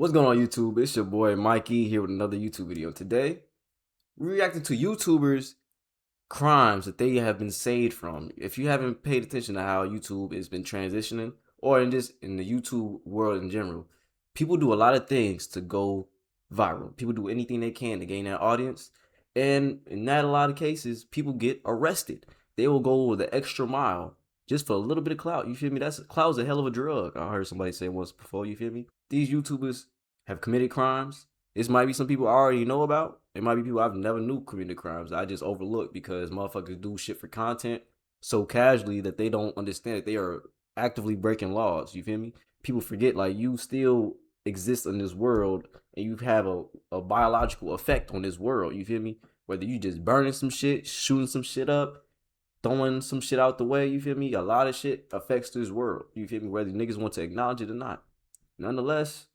What's going on YouTube? It's your boy Mykeeey here with another YouTube video. Today, we're reacting to YouTubers' crimes that they have been saved from. If you haven't paid attention to how YouTube has been transitioning, or in the YouTube world in general, people do a lot of things to go viral. People do anything they can to gain that audience. And in that a lot of cases, people get arrested. They will go the extra mile just for a little bit of clout. You feel me? Clout's a hell of a drug. I heard somebody say once before, you feel me? These YouTubers have committed crimes. This might be some people I already know about. It might be people I've never knew committed crimes. I just overlooked because motherfuckers do shit for content so casually that they don't understand that they are actively breaking laws. You feel me? People forget, like, you still exist in this world and you have a biological effect on this world. You feel me? Whether you just burning some shit, shooting some shit up, throwing some shit out the way, you feel me? A lot of shit affects this world. You feel me? Whether niggas want to acknowledge it or not. Nonetheless,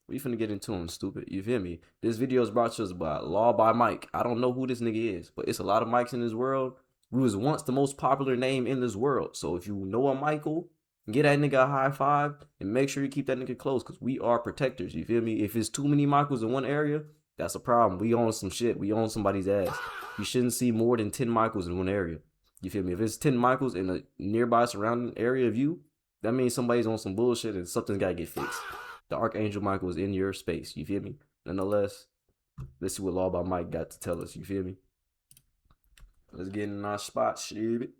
we finna get into him, stupid. You feel me? This video is brought to us by Law by Mike. I don't know who this nigga is, but it's a lot of Mikes in this world. We was once the most popular name in this world. So if you know a Michael, get that nigga a high five and make sure you keep that nigga close because we are protectors. You feel me? If it's too many Michaels in one area, that's a problem. We own some shit. We own somebody's ass. You shouldn't see more than 10 Michaels in one area. You feel me? If it's 10 Michaels in a nearby surrounding area of you, that means somebody's on some bullshit and something's got to get fixed. The Archangel Michael is in your space. You feel me? Nonetheless, let's see what Law by Mike got to tell us. You feel me? Let's get in our spot, shit.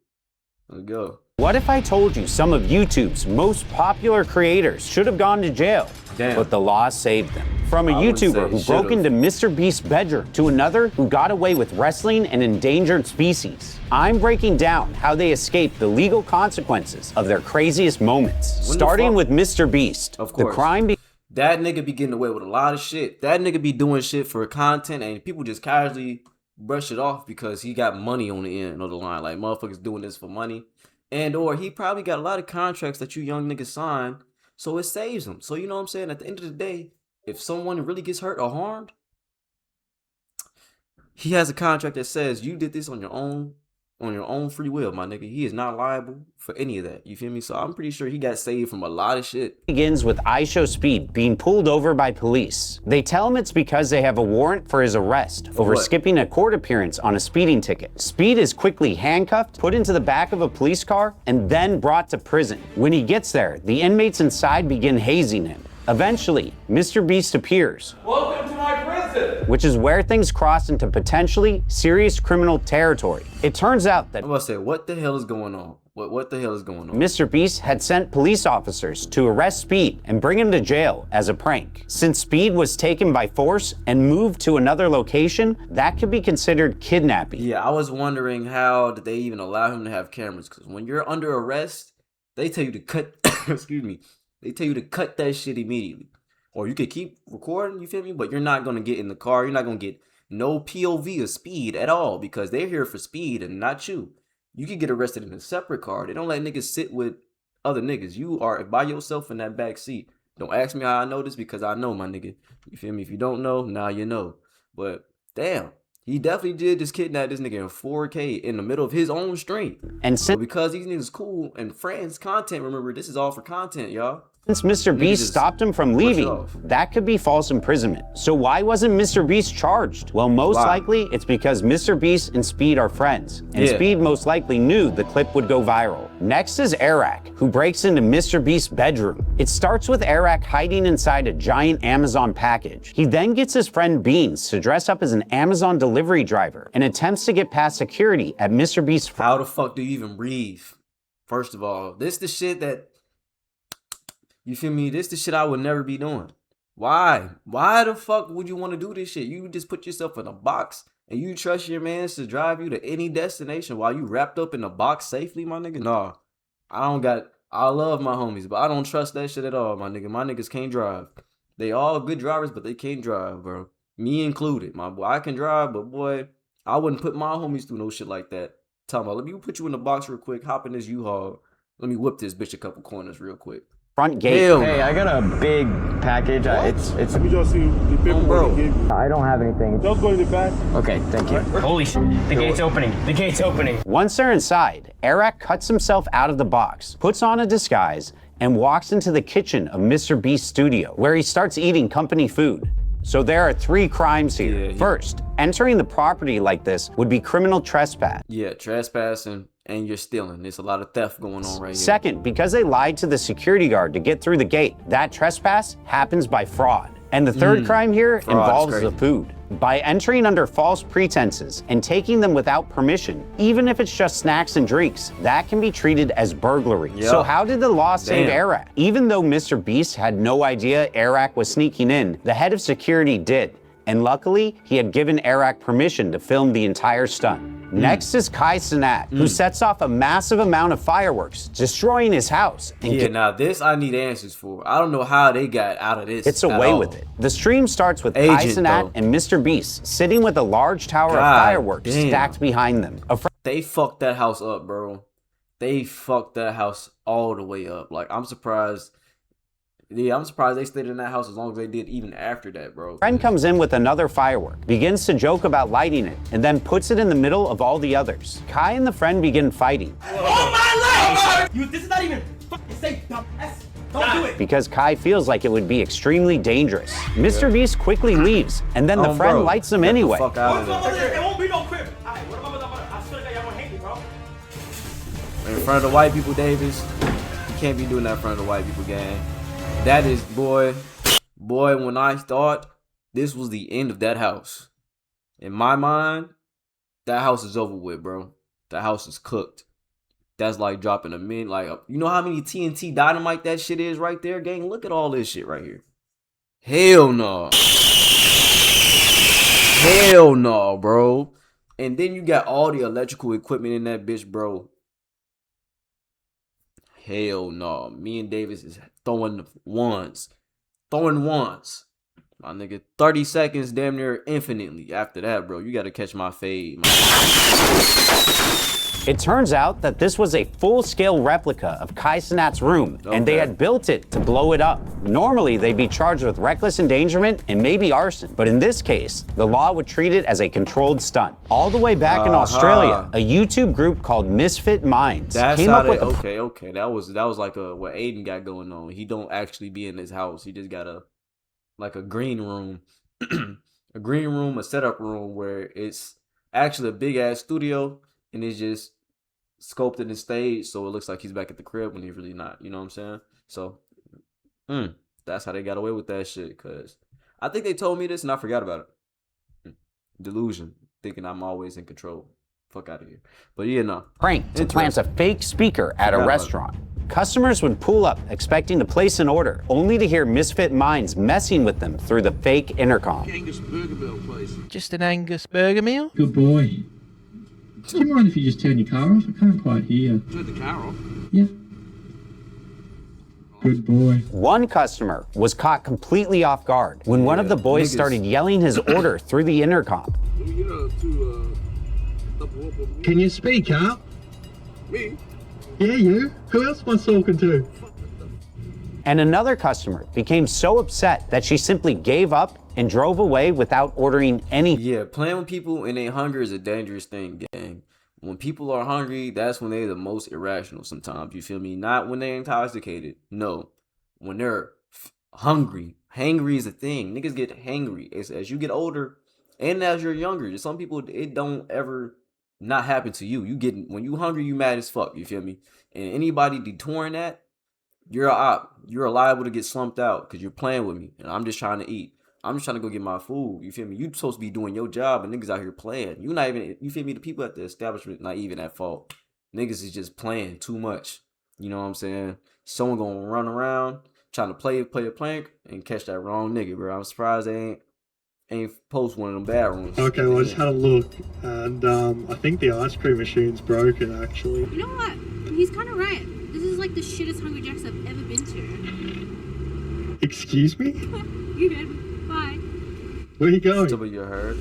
Let's go. What if I told you some of YouTube's most popular creators should have gone to jail, but the law saved them? From a YouTuber who broke into Mr. Beast's bedroom to another who got away with wrestling an endangered species. I'm breaking down how they escaped the legal consequences of their craziest moments. Starting with Mr. Beast. Of course. The crime that nigga be getting away with a lot of shit. That nigga be doing shit for content and people just casually brush it off because he got money on the end of the line. Like, motherfuckers doing this for money. And or he probably got a lot of contracts that you young niggas sign, so it saves him. So you know what I'm saying? At the end of the day, if someone really gets hurt or harmed, he has a contract that says you did this on your own free will, my nigga. He is not liable for any of that. You feel me? So I'm pretty sure he got saved from a lot of shit. Begins with IShowSpeed being pulled over by police. They tell him it's because they have a warrant for his arrest over skipping a court appearance on a speeding ticket. Speed is quickly handcuffed, put into the back of a police car, and then brought to prison. When he gets there, the inmates inside begin hazing him. Eventually, Mr. Beast appears. Welcome to my prison! Which is where things cross into potentially serious criminal territory. It turns out that I'm about to say, what the hell is going on? What the hell is going on? Mr. Beast had sent police officers to arrest Speed and bring him to jail as a prank. Since Speed was taken by force and moved to another location, that could be considered kidnapping. Yeah, I was wondering how did they even allow him to have cameras? Because when you're under arrest, they tell you to cut, excuse me, they tell you to cut that shit immediately. Or you could keep recording, you feel me? But you're not going to get in the car. You're not going to get no POV of Speed at all because they're here for Speed and not you. You could get arrested in a separate car. They don't let niggas sit with other niggas. You are by yourself in that back seat. Don't ask me how I know this because I know, my nigga. You feel me? If you don't know, now you know. But damn, he definitely did just kidnap this nigga in 4K in the middle of his own stream. And so because these niggas cool and friends content, remember, this is all for content, y'all. Since Mr. Beast stopped him from leaving, that could be false imprisonment. So why wasn't Mr. Beast charged? Well, most likely it's because Mr. Beast and Speed are friends, and Speed most likely knew the clip would go viral. Next is Eric, who breaks into Mr. Beast's bedroom. It starts with Eric hiding inside a giant Amazon package. He then gets his friend Beans to dress up as an Amazon delivery driver and attempts to get past security at Mr. Beast's. How the fuck do you even breathe? First of all, this the shit that, you feel me? This the shit I would never be doing. Why? Why the fuck would you want to do this shit? You just put yourself in a box and you trust your mans to drive you to any destination while you wrapped up in a box safely, my nigga? Nah, I love my homies, but I don't trust that shit at all, my nigga. My niggas can't drive. They all good drivers, but they can't drive, bro. Me included. My boy, I can drive, but boy, I wouldn't put my homies through no shit like that. Tell me, let me put you in the box real quick, hop in this U-Haul. Let me whip this bitch a couple corners real quick. Front gate. Hey, I got a big package. It's. Let me just see the paperwork they gave you. I don't have anything. Just go in the back. Okay, thank you. Holy shit, the gate's opening. The gate's opening. Once they're inside, Eric cuts himself out of the box, puts on a disguise, and walks into the kitchen of Mr. Beast's studio, where he starts eating company food. So there are 3 crimes here. First, entering the property like this would be criminal trespass. Yeah, trespassing and you're stealing. There's a lot of theft going on right here. Second, because they lied to the security guard to get through the gate, that trespass happens by fraud. And the third crime here involves the food. By entering under false pretenses and taking them without permission, even if it's just snacks and drinks, that can be treated as burglary. So how did the law save Eric? Even though Mr. Beast had no idea Eric was sneaking in, the head of security did. And luckily, he had given Eric permission to film the entire stunt. Next is Kai Cenat, who sets off a massive amount of fireworks, destroying his house. And now this I need answers for. I don't know how they got out of this. Gets away with it. The stream starts with Kai Cenat and Mr. Beast sitting with a large tower of fireworks stacked behind them. They fucked that house up, bro. They fucked that house all the way up. Like, I'm surprised. Yeah, I'm surprised they stayed in that house as long as they did even after that, bro. Friend comes in with another firework, begins to joke about lighting it, and then puts it in the middle of all the others. Kai and the friend begin fighting. Oh my life! This is not even fucking safe, dumbass. Don't do it. Because Kai feels like it would be extremely dangerous. Mr. Beast quickly leaves, and then the friend lights them anyway. Fuck out of there. There won't be no crib. Alright, what about I swear to God, y'all won't hate me, bro. In front of the white people, Davis, you can't be doing that in front of the white people, gang. That is, boy, when I thought this was the end of that house, in my mind, that house is over with, bro. That house is cooked. That's like dropping a min, like, you know how many TNT dynamite that shit is right there, gang? Look at all this shit right here. Hell no. Hell no, bro. And then you got all the electrical equipment in that bitch, bro. Hell no. Me and Davis is throwing ones. Throwing ones. My nigga, 30 seconds damn near infinitely. After that, bro, you gotta catch my fade. It turns out that this was a full-scale replica of Kai Cenat's room, and they had built it to blow it up. Normally, they'd be charged with reckless endangerment and maybe arson, but in this case, the law would treat it as a controlled stunt. All the way back in Australia, a YouTube group called Misfit Minds came up with okay. That was like what Aiden got going on. He don't actually be in his house. He just got a green room, a setup room where it's actually a big ass studio, and it's just sculpted and staged, so it looks like he's back at the crib when he's really not. You know what I'm saying? So, that's how they got away with that shit. Cause I think they told me this and I forgot about it. Delusion, thinking I'm always in control. Fuck out of here. But yeah, no. Prank to plant a fake speaker at a restaurant. Customers would pull up expecting to place an order, only to hear Misfit Minds messing with them through the fake intercom. Angus Burger Meal, please. Just an Angus burger meal? Good boy. Do you mind if you just turn your car off? I can't quite hear. Turn the car off? Yeah. Good boy. One customer was caught completely off guard when one of the boys started yelling his order through the intercom. Can you speak up? Me? Yeah, you. Who else am I talking to? And another customer became so upset that she simply gave up and drove away without ordering anything. Yeah, playing with people and they hunger is a dangerous thing, gang. When people are hungry, that's when they're the most irrational sometimes. You feel me? Not when they're intoxicated. No. When they're hungry. Hangry is a thing. Niggas get hangry. As you get older and as you're younger. Some people, it don't ever not happen to you. When you hungry, you mad as fuck. You feel me? And anybody detouring that, you're a op. You're liable to get slumped out because you're playing with me. And I'm just trying to eat. I'm just trying to go get my food. You feel me? You supposed to be doing your job and niggas out here playing. You not even, you feel me? The people at the establishment not even at fault. Niggas is just playing too much. You know what I'm saying? Someone gonna run around trying to play a prank and catch that wrong nigga, bro. I'm surprised they ain't post one of them bad rooms. Okay, well, I just had a look, and I think the ice cream machine's broken, actually. You know what? He's kind of right. This is like the shittest Hungry Jacks I've ever been to. Excuse me? You heard me. Bye. Where are you going? Somebody you heard.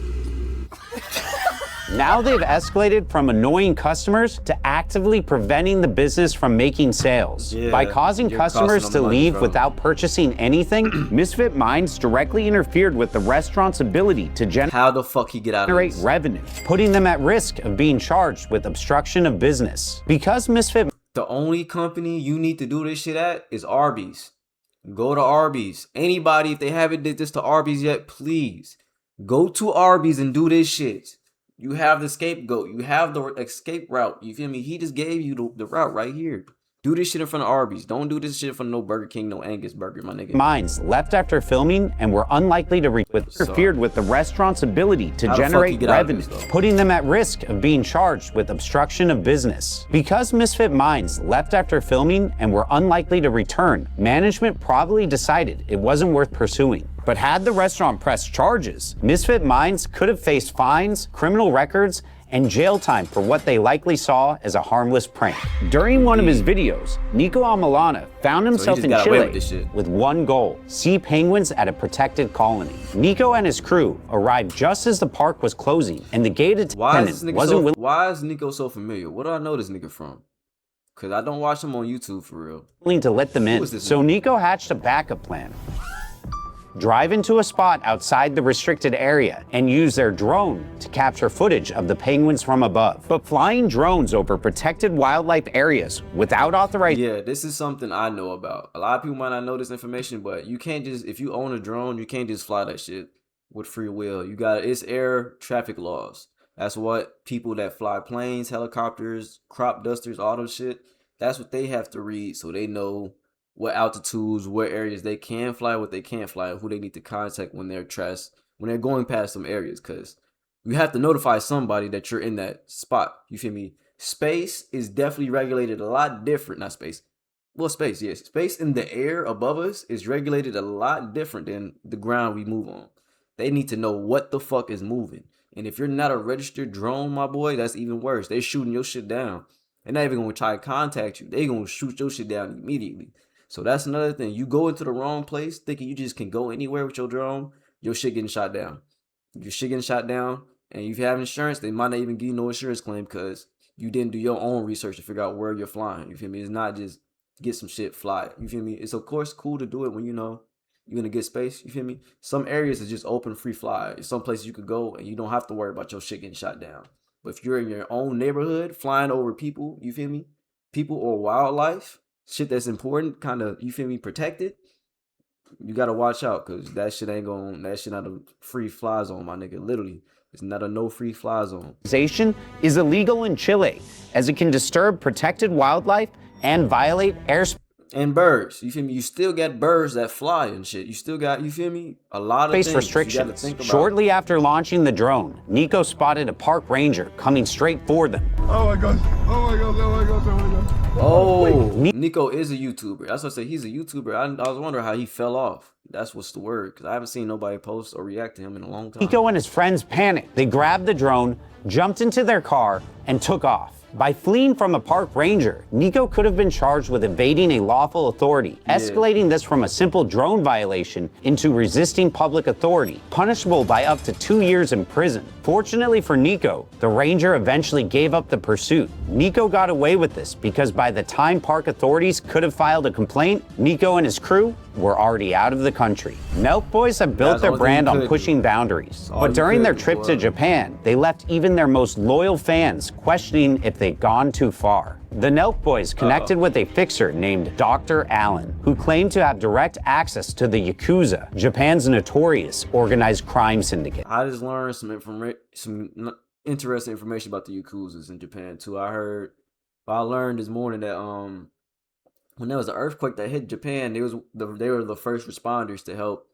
Now they've escalated from annoying customers to actively preventing the business from making sales. By causing customers to leave without purchasing anything, Misfit Minds directly interfered with the restaurant's ability to How the fuck he get out of generate this? revenue, putting them at risk of being charged with obstruction of business. Because Misfit The only company you need to do this shit at is Arby's. Go to Arby's. Anybody, if they haven't did this to Arby's yet, please go to Arby's and do this shit. You have the scapegoat. You have the escape route. You feel me? He just gave you the route right here. Do this shit in front of Arby's. Don't do this shit in front of no Burger King, no Angus Burger, my nigga. Mines left after filming and were unlikely to interfered with the restaurant's ability to generate revenue, putting them at risk of being charged with obstruction of business. Because Misfit Mines left after filming and were unlikely to return, management probably decided it wasn't worth pursuing. But had the restaurant pressed charges, Misfit Minds could have faced fines, criminal records, and jail time for what they likely saw as a harmless prank. During one of his videos, Nico Amalana found himself in Chile with one goal: see penguins at a protected colony. Nico and his crew arrived just as the park was closing, and the gate attendant wasn't willing. Why is Nico so familiar? What do I know this nigga from? Because I don't watch him on YouTube for real. Willing to let them in. So Nico hatched a backup plan. Drive into a spot outside the restricted area and use their drone to capture footage of the penguins from above. But flying drones over protected wildlife areas without authorization. Yeah, this is something I know about. A lot of people might not know this information, but you can't just, if you own a drone, you can't just fly that shit with free will. You got, it's air traffic laws. That's what people that fly planes, helicopters, crop dusters, all those shit, that's what they have to read so they know what altitudes, what areas they can fly, what they can't fly, who they need to contact when they're going past some areas, because you have to notify somebody that you're in that spot. You feel me? Space is definitely regulated a lot different. Not space. Well, space, yes. Space in the air above us is regulated a lot different than the ground we move on. They need to know what the fuck is moving. And if you're not a registered drone, my boy, that's even worse. They're shooting your shit down. They're not even going to try to contact you. They're going to shoot your shit down immediately. So that's another thing. You go into the wrong place thinking you just can go anywhere with your drone, your shit getting shot down. Your shit getting shot down, and if you have insurance, they might not even give you no insurance claim because you didn't do your own research to figure out where you're flying. You feel me? It's not just get some shit, fly. You feel me? It's of course cool to do it when you know you're in a good space. You feel me? Some areas is just open, free fly. Some places you could go and you don't have to worry about your shit getting shot down. But if you're in your own neighborhood, flying over people, you feel me? People or wildlife, shit that's important, kind of, you feel me, protected, you gotta watch out, because that shit not a free fly zone, my nigga. Literally, it's not a no free fly zone. Is illegal in Chile, as it can disturb protected wildlife and violate airspace. And birds, you feel me? You still got birds that fly and shit. You still got, you feel me? A lot of things restrictions. You gotta think about. Shortly after launching the drone, Nico spotted a park ranger coming straight for them. Oh my god! Oh my god! Oh my god! Oh my god! Oh, Nico is a YouTuber. That's what I said. He's a YouTuber. I was wondering how he fell off. That's what's the word, because I haven't seen nobody post or react to him in a long time. Nico and his friends panicked. They grabbed the drone, jumped into their car, and took off. By fleeing from a park ranger, Nico could have been charged with evading a lawful authority, escalating this from a simple drone violation into resisting public authority, punishable by up to 2 years in prison. Fortunately for Nico, the ranger eventually gave up the pursuit. Nico got away with this because by the time park authorities could have filed a complaint, Nico and his crew were already out of the country. Nelk Boys have built their brand on pushing boundaries, but during their trip to Japan, they left even their most loyal fans questioning if they'd gone too far. The Nelk Boys connected with a fixer named Dr. Allen, who claimed to have direct access to the Yakuza, Japan's notorious organized crime syndicate. I just learned some interesting information about the Yakuzas in Japan too. I learned this morning that when there was an earthquake that hit Japan, they were the first responders to help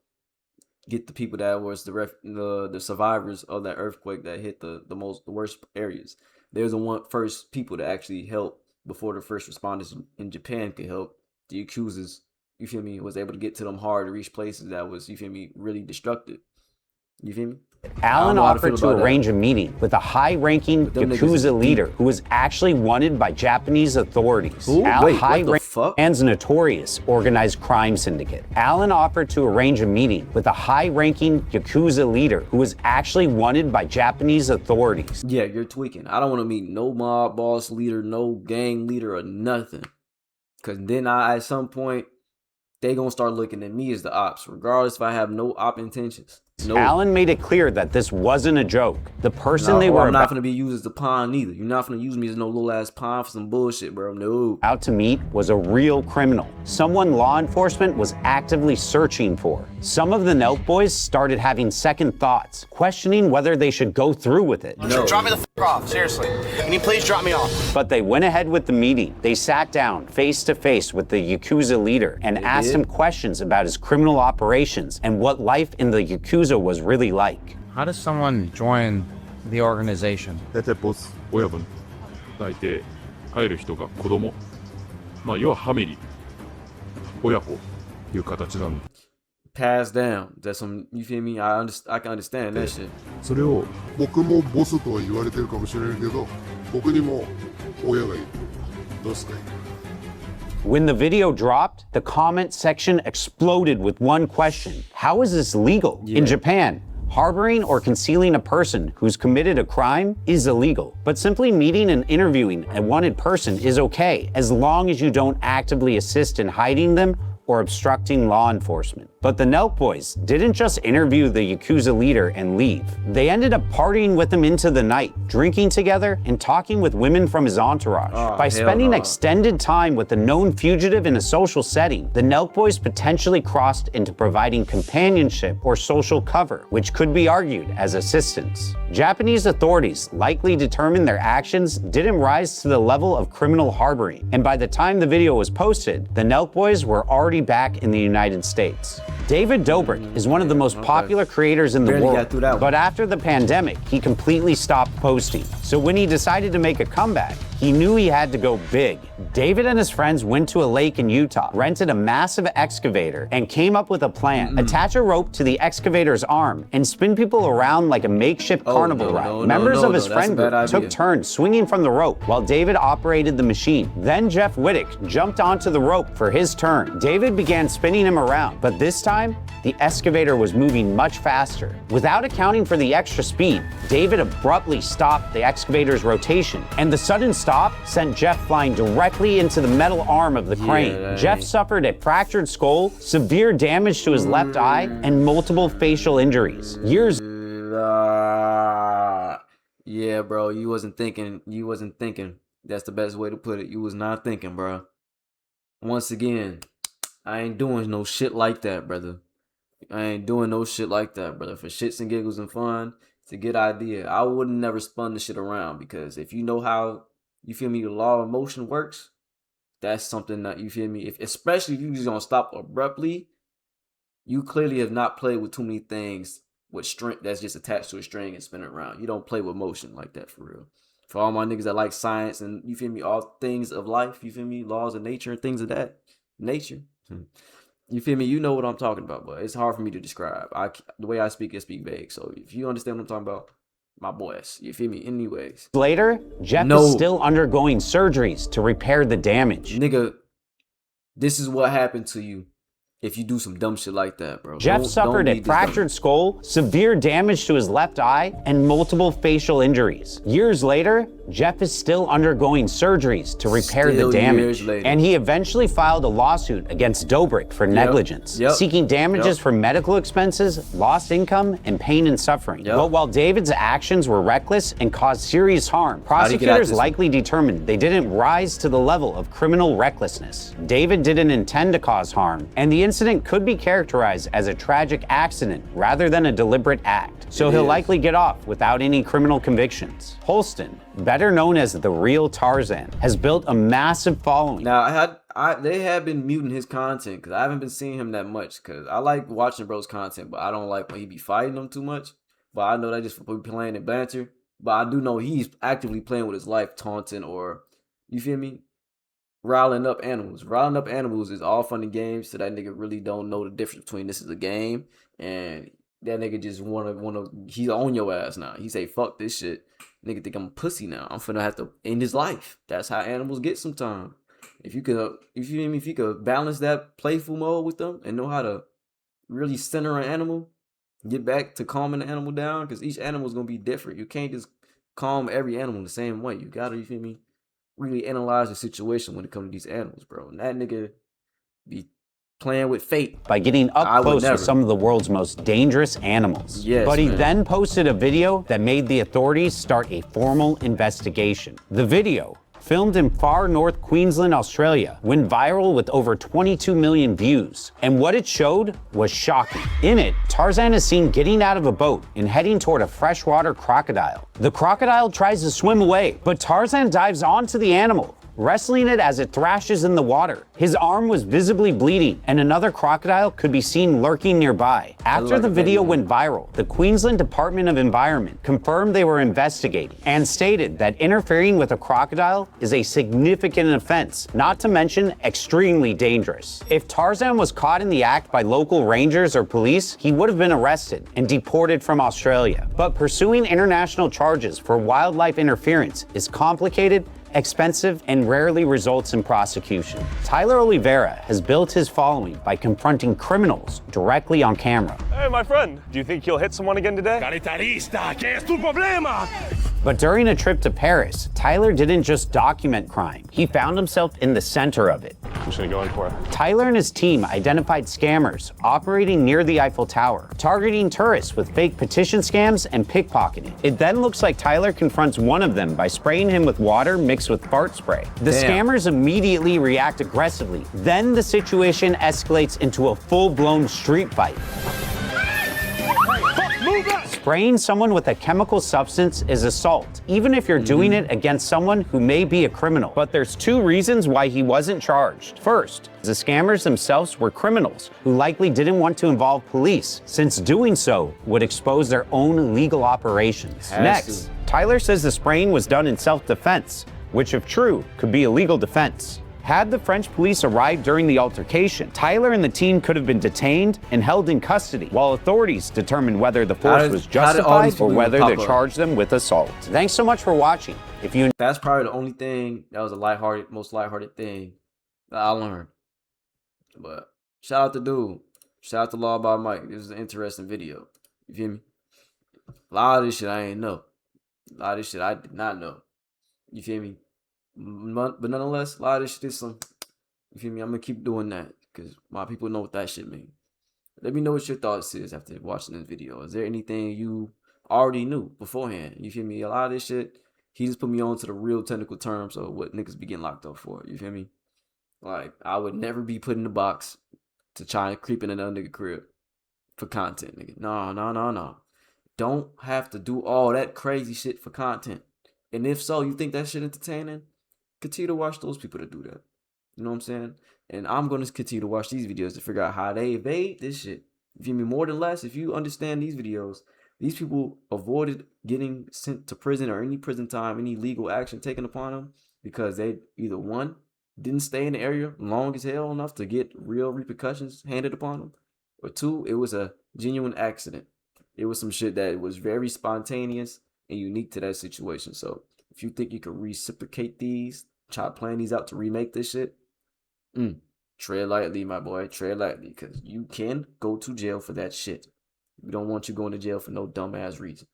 get the people that was the survivors of that earthquake that hit the worst areas. They was the first people to actually help before the first responders in Japan could help. The Yakuzas, you feel me, was able to get to them hard to reach places that was, you feel me, really destructive. You feel me? Allen offered to arrange a meeting with a high-ranking Yakuza leader who was actually wanted by Japanese authorities. Japan's notorious organized crime syndicate. Allen offered to arrange a meeting with a high-ranking Yakuza leader who was actually wanted by Japanese authorities. Yeah, you're tweaking. I don't want to meet no mob boss leader, no gang leader, or nothing. Because then at some point, they gonna start looking at me as the ops, regardless if I have no op intentions. evidence. Alan made it clear that this wasn't a joke. The person they were I'm not gonna be used as the pawn either. You're not gonna use me as no little ass pawn for some bullshit, bro. No. Out to meet was a real criminal, someone law enforcement was actively searching for. Some of the Nelk boys started having second thoughts, questioning whether they should go through with it. No. Drop me the f off, seriously. Can you please drop me off? But they went ahead with the meeting. They sat down face to face with the Yakuza leader and asked him questions about his criminal operations and what life in the Yakuza was really like. How does someone join the organization? 大体ボス、親分がいて、入る人が子供、まあ要はファミリー、親子っていう形なんで。Pass down. That's some. You feel me? I can understand that shit. それを僕もボスとは言われてるかもしれないけど、僕にも親がいる。どうすかい？ When the video dropped, the comment section exploded with one question. How is this legal? In Japan, harboring or concealing a person who's committed a crime is illegal. But simply meeting and interviewing a wanted person is okay, as long as you don't actively assist in hiding them or obstructing law enforcement. But the Nelk boys didn't just interview the Yakuza leader and leave. They ended up partying with him into the night, drinking together and talking with women from his entourage. By spending extended time with the known fugitive in a social setting, the Nelk boys potentially crossed into providing companionship or social cover, which could be argued as assistance. Japanese authorities likely determined their actions didn't rise to the level of criminal harboring, and by the time the video was posted, the Nelk boys were already back in the United States. David Dobrik is one of the most popular creators in the world, but after the pandemic, he completely stopped posting. So when he decided to make a comeback, he knew he had to go big. David and his friends went to a lake in Utah, rented a massive excavator, and came up with a plan. Attach a rope to the excavator's arm and spin people around like a makeshift carnival ride. Members of his friend group took turns swinging from the rope while David operated the machine. Then Jeff Wittick jumped onto the rope for his turn. David began spinning him around, but this time, the excavator was moving much faster. Without accounting for the extra speed, David abruptly stopped the excavator's rotation, and the sudden stop sent Jeff flying directly into the metal arm of the crane. Jeff suffered a fractured skull, severe damage to his left eye, and multiple facial injuries. Yeah, bro, you wasn't thinking. You wasn't thinking. That's the best way to put it. You was not thinking, bro. Once again, I ain't doing no shit like that, brother. I ain't doing no shit like that, brother. For shits and giggles and fun, it's a good idea. I wouldn't never spun the shit around, because if you know how, you feel me, the law of motion works, that's something that, you feel me, if especially if you just gonna stop abruptly, you clearly have not played with too many things with string that's just attached to a string and spin it around. You don't play with motion like that, for real. For all my niggas that like science and, you feel me, all things of life, you feel me, laws of nature and things of that nature. You feel me? You know what I'm talking about, but it's hard for me to describe. The way I speak vague. So if you understand what I'm talking about, my boys, you feel me? Anyways. Later, Jeff is still undergoing surgeries to repair the damage. Nigga, this is what happened to you if you do some dumb shit like that, bro. Jeff suffered a fractured skull, severe damage to his left eye, and multiple facial injuries. Years later, Jeff is still undergoing surgeries to repair the damage. And he eventually filed a lawsuit against Dobrik for negligence, seeking damages for medical expenses, lost income, and pain and suffering. But while David's actions were reckless and caused serious harm, prosecutors likely determined they didn't rise to the level of criminal recklessness. David didn't intend to cause harm, and the incident could be characterized as a tragic accident rather than a deliberate act. So he'll likely get off without any criminal convictions. Holston, better known as the real Tarzan, has built a massive following. Now, they have been muting his content because I haven't been seeing him that much, because I like watching bro's content, but I don't like when he be fighting them too much. But I know that just for playing and banter. But I do know he's actively playing with his life, taunting or, you feel me, riling up animals. Riling up animals is all fun and games, so that nigga really don't know the difference between this is a game and that nigga just wanna he's on your ass now. He say, fuck this shit. Nigga think I'm a pussy now. I'm finna have to end his life. That's how animals get sometimes. If you could balance that playful mode with them and know how to really center an animal, get back to calming the animal down, because each animal is gonna be different. You can't just calm every animal the same way. You gotta, you feel me, really analyze the situation when it comes to these animals, bro. And that nigga be playing with fate. By getting up close with some of the world's most dangerous animals. Yes, but he man. then posted a video that made the authorities start a formal investigation. The video, filmed in far north Queensland, Australia, went viral with over 22 million views. And what it showed was shocking. In it, Tarzan is seen getting out of a boat and heading toward a freshwater crocodile. The crocodile tries to swim away, but Tarzan dives onto the animal, wrestling it as it thrashes in the water. His arm was visibly bleeding, and another crocodile could be seen lurking nearby. After the video went viral, the Queensland Department of Environment confirmed they were investigating and stated that interfering with a crocodile is a significant offense, not to mention extremely dangerous. If Tarzan was caught in the act by local rangers or police, he would have been arrested and deported from Australia. But pursuing international charges for wildlife interference is complicated, expensive, and rarely results in prosecution. Tyler Oliveira has built his following by confronting criminals directly on camera. Hey, my friend, do you think you'll hit someone again today? Caritarista, ¿qué es tu problema? But during a trip to Paris, Tyler didn't just document crime. He found himself in the center of it. I'm just gonna go in for it. Tyler and his team identified scammers operating near the Eiffel Tower, targeting tourists with fake petition scams and pickpocketing. It then looks like Tyler confronts one of them by spraying him with water mixed with fart spray. The scammers immediately react aggressively. Then the situation escalates into a full-blown street fight. Spraying someone with a chemical substance is assault, even if you're doing it against someone who may be a criminal. But there's two reasons why he wasn't charged. First, the scammers themselves were criminals who likely didn't want to involve police, since doing so would expose their own illegal operations. Next, Tyler says the spraying was done in self-defense, which if true, could be illegal defense. Had the French police arrived during the altercation, Tyler and the team could have been detained and held in custody, while authorities determined whether the force was justified or whether to charge them with assault. Thanks so much for watching. If you That's probably the only thing that was a most lighthearted thing that I learned. But shout out to dude. Shout out to Law by Mike. This is an interesting video. You feel me? A lot of this shit I ain't know. A lot of this shit I did not know. You feel me? But nonetheless, a lot of this shit is some, you feel me? I'm gonna keep doing that because my people know what that shit means. Let me know what your thoughts is after watching this video. Is there anything you already knew beforehand? You feel me? A lot of this shit, he just put me on to the real technical terms of what niggas be getting locked up for. You feel me? Like, I would never be put in the box to try and creep in another nigga crib for content, nigga. No. Don't have to do all that crazy shit for content. And if so, you think that shit entertaining? Continue to watch those people that do that. You know what I'm saying? And I'm going to continue to watch these videos to figure out how they evade this shit. You feel me? More than less, if you understand these videos, these people avoided getting sent to prison or any prison time, any legal action taken upon them because they either one, didn't stay in the area long as hell enough to get real repercussions handed upon them, or two, it was a genuine accident. It was some shit that was very spontaneous and unique to that situation. So if you think you can reciprocate these, try playing these out to remake this shit, tread lightly, my boy. Tread lightly, because you can go to jail for that shit. We don't want you going to jail for no dumbass reason.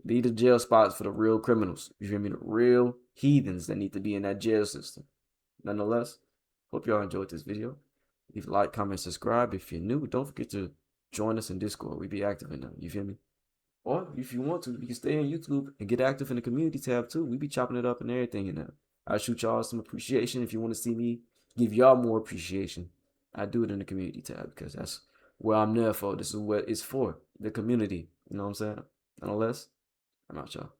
Leave the jail spots for the real criminals. You feel me? The real heathens that need to be in that jail system. Nonetheless, hope y'all enjoyed this video. Leave a like, comment, subscribe. If you're new, don't forget to join us in Discord. We be active in there. You feel me? Or if you want to, you can stay on YouTube and get active in the community tab too. We be chopping it up and everything in there. I shoot y'all some appreciation. If you want to see me give y'all more appreciation, I do it in the community tab because that's where I'm there for. This is what it's for, the community. You know what I'm saying? Nonetheless, I'm out, y'all.